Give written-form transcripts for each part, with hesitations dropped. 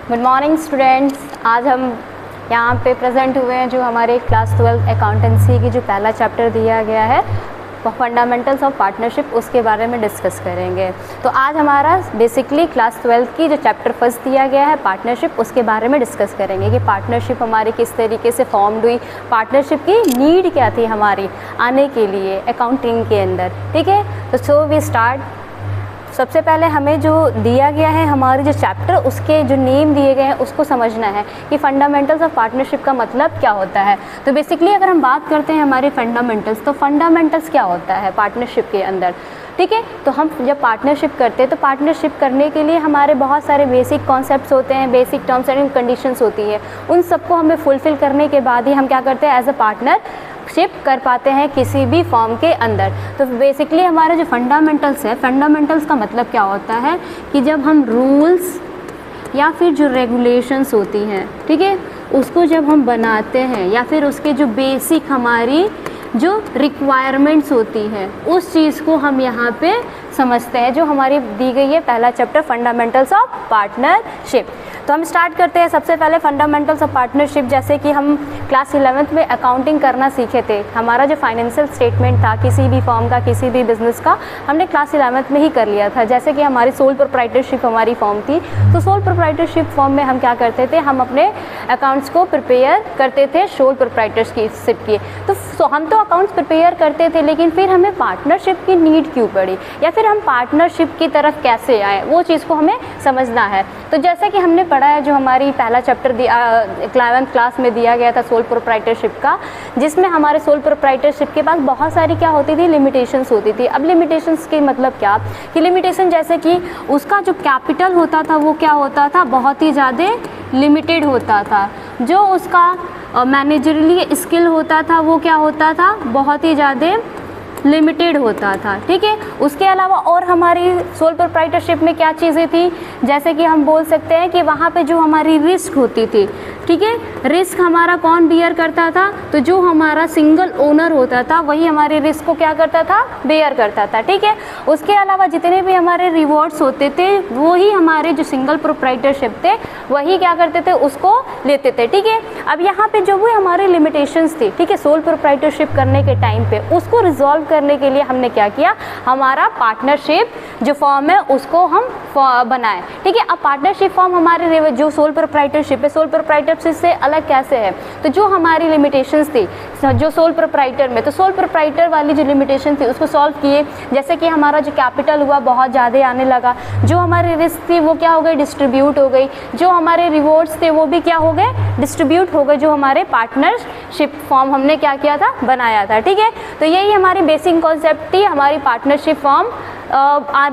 Good morning students. आज हम यहाँ पे प्रेजेंट हुए हैं जो हमारे क्लास 12 अकाउंटेंसी की जो पहला चैप्टर दिया गया है फंडामेंटल्स ऑफ पार्टनरशिप, उसके बारे में डिस्कस करेंगे। तो आज हमारा बेसिकली क्लास 12 की जो चैप्टर फर्स्ट दिया गया है पार्टनरशिप, उसके बारे में डिस्कस करेंगे कि पार्टनरशिप हमारी किस तरीके से फॉर्म्ड हुई, पार्टनरशिप की नीड क्या थी हमारी आने के लिए अकाउंटिंग के अंदर। ठीक है, तो सो वी स्टार्ट। सबसे पहले हमें जो दिया गया है हमारे जो चैप्टर, उसके जो नेम दिए गए हैं उसको समझना है कि फंडामेंटल्स ऑफ पार्टनरशिप का मतलब क्या होता है। तो बेसिकली अगर हम बात करते हैं हमारे फंडामेंटल्स, तो फंडामेंटल्स क्या होता है पार्टनरशिप के अंदर। ठीक है, तो हम जब पार्टनरशिप करते हैं तो पार्टनरशिप करने के लिए हमारे बहुत सारे बेसिक कॉन्सेप्ट्स होते हैं, बेसिक टर्म्स एंड कंडीशंस होती है। उन सबको हमें फुलफ़िल करने के बाद ही हम क्या करते हैं एज अ पार्टनरशिप कर पाते हैं किसी भी फॉर्म के अंदर। तो बेसिकली हमारे जो फंडामेंटल्स है, फंडामेंटल्स का मतलब क्या होता है कि जब हम रूल्स या फिर जो रेगुलेशंस होती हैं, ठीक है, उसको जब हम बनाते हैं या फिर उसके जो बेसिक हमारी जो रिक्वायरमेंट्स होती हैं उस चीज़ को हम यहाँ पे समझते हैं, जो हमारी दी गई है पहला चैप्टर फंडामेंटल्स ऑफ पार्टनरशिप। तो हम स्टार्ट करते हैं सबसे पहले फंडामेंटल्स ऑफ पार्टनरशिप। जैसे कि हम क्लास 11th में अकाउंटिंग करना सीखे थे, हमारा जो फाइनेंशियल स्टेटमेंट था किसी भी फॉर्म का, किसी भी बिजनेस का, हमने क्लास 11th में ही कर लिया था। जैसे कि हमारी सोल प्रोप्राइटरशिप हमारी फॉर्म थी, तो सोल प्रोप्राइटरशिप फॉर्म में हम क्या करते थे, हम अपने अकाउंट्स को प्रिपेयर करते थे सोल प्रोप्राइटरशिप की। तो हम तो अकाउंट्स प्रिपेयर करते थे, लेकिन फिर हमें पार्टनरशिप की नीड क्यों पड़ी या फिर हम पार्टनरशिप की तरफ कैसे आए, वो चीज़ को हमें समझना है। तो जैसे कि हमने पढ़ा है, जो हमारी पहला चैप्टर 11th क्लास में दिया गया था सोल प्रोप्राइटरशिप का, जिसमें हमारे सोल प्रोप्राइटरशिप के पास बहुत सारी क्या होती थी, लिमिटेशंस होती थी। अब लिमिटेशंस के मतलब क्या कि लिमिटेशन जैसे कि उसका जो कैपिटल होता था वो क्या होता था, बहुत ही ज़्यादा लिमिटेड होता था। जो उसका मैनेजरली स्किल होता था वो क्या होता था, बहुत ही ज़्यादा लिमिटेड होता था। ठीक है, उसके अलावा और हमारी सोल प्रोप्राइटरशिप में क्या चीज़ें थी, जैसे कि हम बोल सकते हैं कि वहाँ पे जो हमारी रिस्क होती थी, ठीक है, रिस्क हमारा कौन बियर करता था, तो जो हमारा सिंगल ओनर होता था वही हमारे रिस्क को क्या करता था, बेयर करता था। ठीक है, उसके अलावा जितने भी हमारे रिवॉर्ड्स होते थे वो ही हमारे जो सिंगल प्रोप्राइटरशिप थे वही क्या करते थे, उसको लेते थे। ठीक है, अब यहाँ पे जो भी हमारी लिमिटेशंस थी, ठीक है, सोल प्रोप्राइटरशिप करने के टाइम पे उसको रिजॉल्व करने के लिए हमने क्या किया, हमारा पार्टनरशिप जो फॉर्म है उसको हम बनाए। ठीक है, अब पार्टनरशिप फॉर्म हमारे जो सोल प्रोप्राइटरशिप है, सोल प्रोप्राइटरशिप से अलग कैसे है, तो जो हमारी लिमिटेशंस थी जो सोल प्रोप्राइटर में, तो सोल प्रोप्राइटर वाली जो लिमिटेशन थी उसको सॉल्व किए। जैसे कि हमारा जो कैपिटल हुआ बहुत ज़्यादा आने लगा, जो हमारी रिस्क थी वो क्या हो गई, डिस्ट्रीब्यूट हो गई, जो हमारे रिवॉर्ड्स थे वो भी क्या हो गए, डिस्ट्रीब्यूट हो गए, जो हमारे पार्टनरशिप फॉर्म हमने क्या किया था, बनाया था। ठीक है, तो यही हमारी बेसिक कॉन्सेप्ट थी हमारी पार्टनरशिप फॉर्म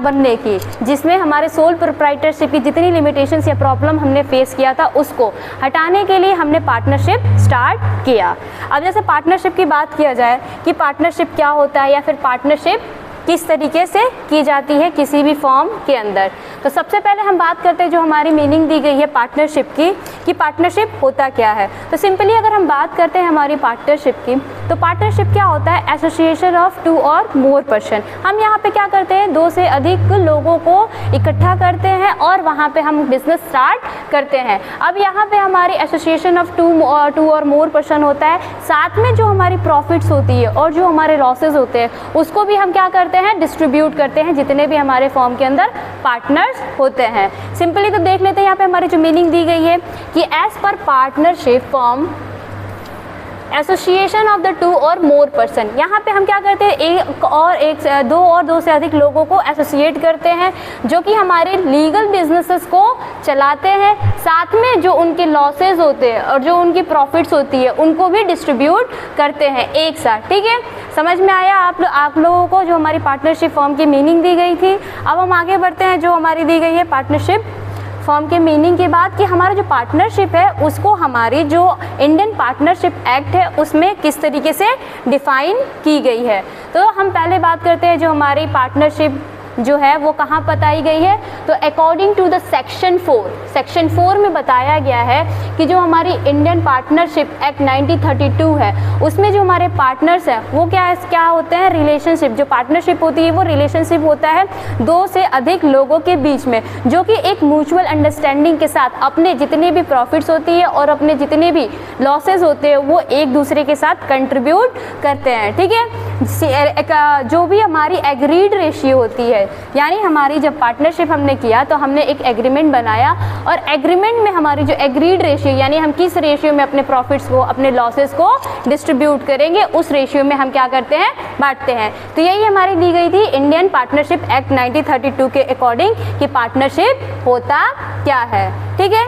बनने की, जिसमें हमारे सोल प्रोप्राइटरशिप की जितनी लिमिटेशंस या प्रॉब्लम हमने फेस किया था उसको हटाने के लिए हमने पार्टनरशिप स्टार्ट किया। अब जैसे पार्टनरशिप की बात किया जाए कि पार्टनरशिप क्या होता है या फिर पार्टनरशिप किस तरीके से की जाती है किसी भी फॉर्म के अंदर, तो सबसे पहले हम बात करते हैं जो हमारी मीनिंग दी गई है पार्टनरशिप की, कि पार्टनरशिप होता क्या है। तो सिंपली अगर हम बात करते हैं हमारी पार्टनरशिप की, तो पार्टनरशिप क्या होता है, एसोसिएशन ऑफ 2 और मोर पर्सन। हम यहाँ पे क्या करते हैं, 2 से अधिक लोगों को इकट्ठा करते हैं और वहाँ पे हम बिजनेस स्टार्ट करते हैं। अब यहाँ पे हमारी एसोसिएशन ऑफ 2 और मोर पर्सन होता है, साथ में जो हमारी प्रॉफिट्स होती है और जो हमारे लॉसेज होते हैं उसको भी हम क्या करते हैं, डिस्ट्रीब्यूट करते हैं जितने भी हमारे फॉर्म के अंदर पार्टनर्स होते हैं। सिंपली तो देख लेते हैं यहाँ पे हमारी जो मीनिंग दी गई है कि as per partnership form association of the 2 और मोर पर्सन। यहाँ पे हम क्या करते हैं, 2 से अधिक लोगों को एसोसिएट करते हैं जो कि हमारे लीगल बिजनेसेस को चलाते हैं, साथ में जो उनके लॉसेज होते हैं और जो उनकी प्रॉफिट्स होती है उनको भी डिस्ट्रीब्यूट करते हैं एक साथ। ठीक है, समझ में आया आप लोगों को जो हमारी पार्टनरशिप फॉर्म की मीनिंग दी गई थी। अब हम आगे बढ़ते हैं जो हमारी दी गई है पार्टनरशिप फॉर्म के मीनिंग के बाद कि हमारा जो पार्टनरशिप है उसको हमारी जो इंडियन पार्टनरशिप एक्ट है उसमें किस तरीके से डिफ़ाइन की गई है। तो हम पहले बात करते हैं जो हमारी पार्टनरशिप जो है वो कहाँ बताई गई है? तो अकॉर्डिंग टू द सेक्शन 4 में बताया गया है कि जो हमारी इंडियन पार्टनरशिप एक्ट 1932 है उसमें जो हमारे पार्टनर्स हैं वो क्या होते हैं? रिलेशनशिप। जो पार्टनरशिप होती है वो रिलेशनशिप होता है दो से अधिक लोगों के बीच में, जो कि एक म्यूचुअल अंडरस्टैंडिंग के साथ अपने जितने भी प्रॉफिट्स होती है और अपने जितने भी लॉसेस होते हैं वो एक दूसरे के साथ कंट्रीब्यूट करते हैं। ठीक है, जो भी हमारी एग्रीड रेशियो होती है, यानी हमारी जब पार्टनरशिप हमने किया तो हमने एक एग्रीमेंट बनाया और एग्रीमेंट में हमारी जो एग्रीड रेशियो यानी हम किस रेशियो में अपने प्रॉफिट्स को अपने लॉसेस को डिस्ट्रीब्यूट करेंगे उस रेशियो में हम क्या करते हैं? बांटते हैं। तो यही हमारी दी गई थी इंडियन पार्टनरशिप एक्ट 1932 के अकॉर्डिंग कि पार्टनरशिप होता क्या है। ठीक है,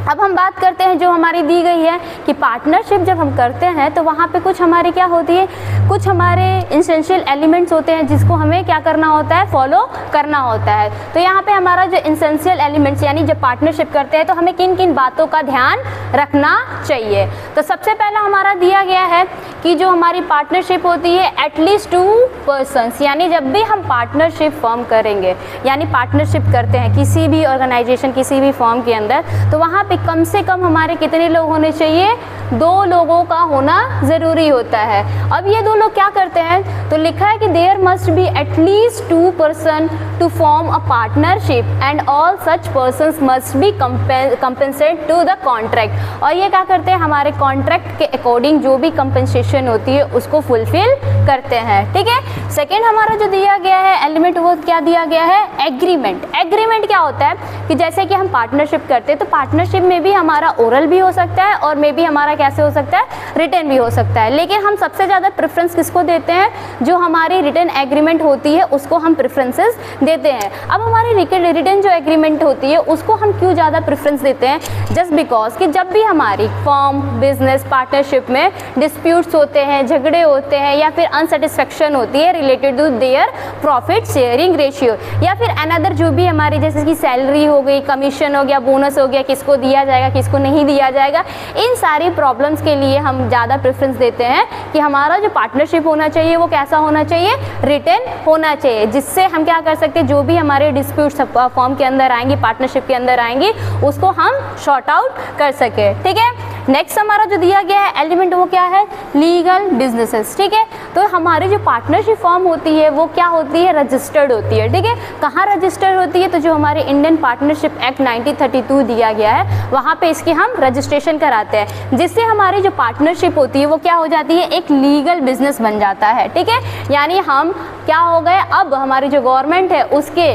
अब हम बात करते हैं जो हमारी दी गई है कि पार्टनरशिप जब हम करते हैं तो वहाँ पे कुछ हमारी क्या होती है? कुछ हमारे एसेंशियल एलिमेंट्स होते हैं जिसको हमें क्या करना होता है? फॉलो करना होता है। तो यहाँ पे हमारा जो एसेंशियल एलिमेंट्स यानी जब पार्टनरशिप करते हैं तो हमें किन किन बातों का ध्यान रखना चाहिए? तो सबसे पहला हमारा दिया गया है कि जो हमारी पार्टनरशिप होती है एटलीस्ट 2 पर्सन्स, यानी जब भी हम पार्टनरशिप फॉर्म करेंगे यानी पार्टनरशिप करते हैं किसी भी ऑर्गेनाइजेशन किसी भी फॉर्म के अंदर, तो वहाँ पे कम से कम हमारे कितने लोग होने चाहिए? 2 लोगों का होना ज़रूरी होता है। अब ये 2 लोग क्या करते हैं? तो लिखा है कि there must be at least 2 person to form a partnership and all such persons must be compensate to the contract. और ये क्या करते हैं? हमारे कॉन्ट्रैक्ट के अकॉर्डिंग जो भी कंपनसेशन होती है उसको फुलफिल करते हैं। ठीक है, सेकेंड हमारा जो दिया गया है एलिमेंट वो क्या दिया गया है? एग्रीमेंट। एग्रीमेंट क्या होता है कि जैसे कि हम पार्टनरशिप करते हैं तो पार्टनरशिप में भी हमारा ओरल भी हो सकता है और मे भी हमारा कैसे हो सकता है? रिटन भी हो सकता है, लेकिन हम सबसे ज़्यादा प्रेफरेंस किसको देते हैं? जो हमारी रिटन एग्रीमेंट होती है उसको हम प्रेफरेंसेस देते हैं। अब हमारी रिटन जो एग्रीमेंट होती है उसको हम क्यों ज़्यादा प्रेफरेंस देते हैं? जस्ट बिकॉज कि जब भी हमारी फॉर्म बिजनेस पार्टनरशिप में डिस्प्यूट्स होते हैं, झगड़े होते हैं या फिर अनसेटिस्फेक्शन होती है related to their profit sharing ratio या फिर अनदर जो भी हमारी जैसे कि सैलरी हो गई, कमीशन हो गया, बोनस हो गया, किसको दिया जाएगा किसको नहीं दिया जाएगा, इन सारी प्रॉब्लम्स के लिए हम ज़्यादा प्रेफरेंस देते हैं कि हमारा जो पार्टनरशिप होना चाहिए वो कैसा होना चाहिए? रिटन होना चाहिए, जिससे हम क्या कर सकते हैं? जो भी हमारे डिस्प्यूट्स फॉर्म के अंदर आएंगी, पार्टनरशिप के अंदर आएंगी, उसको हम शॉर्ट आउट कर सके। ठीक है, नेक्स्ट हमारा जो दिया गया है एलिमेंट वो क्या है? Legal businesses. ठीक है, तो हमारी जो पार्टनरशिप फॉर्म होती है वो क्या होती है? रजिस्टर्ड होती है। ठीक है, कहाँ रजिस्टर्ड होती है? तो जो हमारे इंडियन पार्टनरशिप एक्ट 1932 दिया गया है वहाँ पे इसकी हम रजिस्ट्रेशन कराते हैं, जिससे हमारी जो पार्टनरशिप होती है वो क्या हो जाती है? एक लीगल बिजनेस बन जाता है। ठीक है, यानी हम क्या हो गए? अब हमारी जो गवर्नमेंट है उसके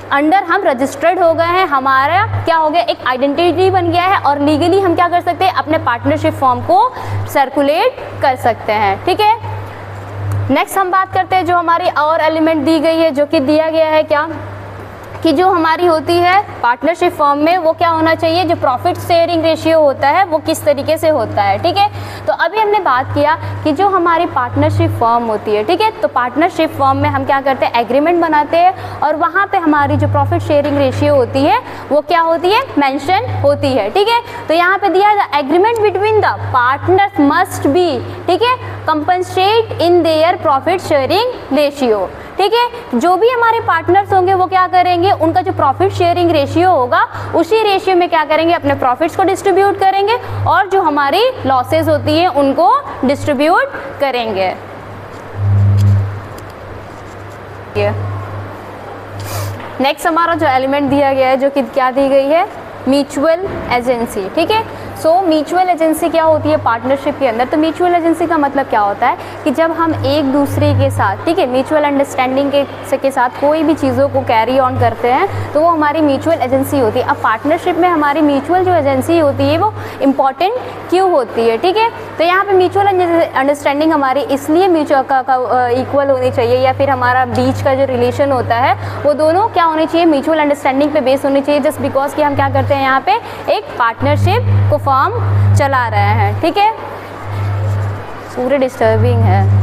अंडर हम रजिस्टर्ड हो गए हैं, हमारा क्या हो गया? एक आइडेंटिटी बन गया है और लीगली हम क्या कर सकते हैं? अपने पार्टनरशिप फॉर्म को सर्कुलेट कर सकते हैं। ठीक है, नेक्स्ट हम बात करते हैं जो हमारी और एलिमेंट दी गई है, जो कि दिया गया है क्या कि जो हमारी होती है पार्टनरशिप फॉर्म में वो क्या होना चाहिए? जो प्रॉफिट शेयरिंग रेशियो होता है वो किस तरीके से होता है। ठीक है, तो अभी हमने बात किया कि जो हमारी पार्टनरशिप फॉर्म होती है, ठीक है, तो पार्टनरशिप फॉर्म में हम क्या करते हैं? एग्रीमेंट बनाते हैं और वहाँ पे हमारी जो प्रॉफिट शेयरिंग रेशियो होती है वो क्या होती है? मेंशन होती है। ठीक है, तो यहाँ पे दिया है agreement between the partners must be, ठीक है, compensate in their profit sharing ratio. ठीक है, जो भी हमारे पार्टनर्स होंगे वो क्या करेंगे? उनका जो प्रॉफिट शेयरिंग रेशियो होगा उसी रेशियो में क्या करेंगे? अपने प्रॉफिट्स को डिस्ट्रीब्यूट करेंगे और जो हमारी लॉसेस होती है उनको डिस्ट्रीब्यूट करेंगे। नेक्स्ट हमारा जो एलिमेंट दिया गया है जो कि क्या दी गई है? Mutual agency. ठीक है, सो म्यूचुअल एजेंसी क्या होती है पार्टनरशिप के अंदर? तो म्यूचुअल एजेंसी का मतलब क्या होता है कि जब हम एक दूसरे के साथ, ठीक है, म्यूचुअल अंडरस्टैंडिंग के साथ कोई भी चीज़ों को कैरी ऑन करते हैं तो वो हमारी म्यूचुअल एजेंसी होती है। अब पार्टनरशिप में हमारी म्यूचुअल जो एजेंसी होती है वो इम्पॉर्टेंट क्यों होती है? ठीक है, तो यहाँ पे म्यूचुअल अंडरस्टैंडिंग हमारी इसलिए म्यूचुअल का इक्वल होनी चाहिए या फिर हमारा बीच का जो रिलेशन होता है वो दोनों क्या होनी चाहिए? म्यूचुअल अंडरस्टैंडिंग पे बेस होनी चाहिए, जस्ट बिकॉज कि हम क्या करते हैं यहाँ पे एक पार्टनरशिप को फॉर्म चला रहे हैं। ठीक है, पूरे डिस्टर्बिंग है।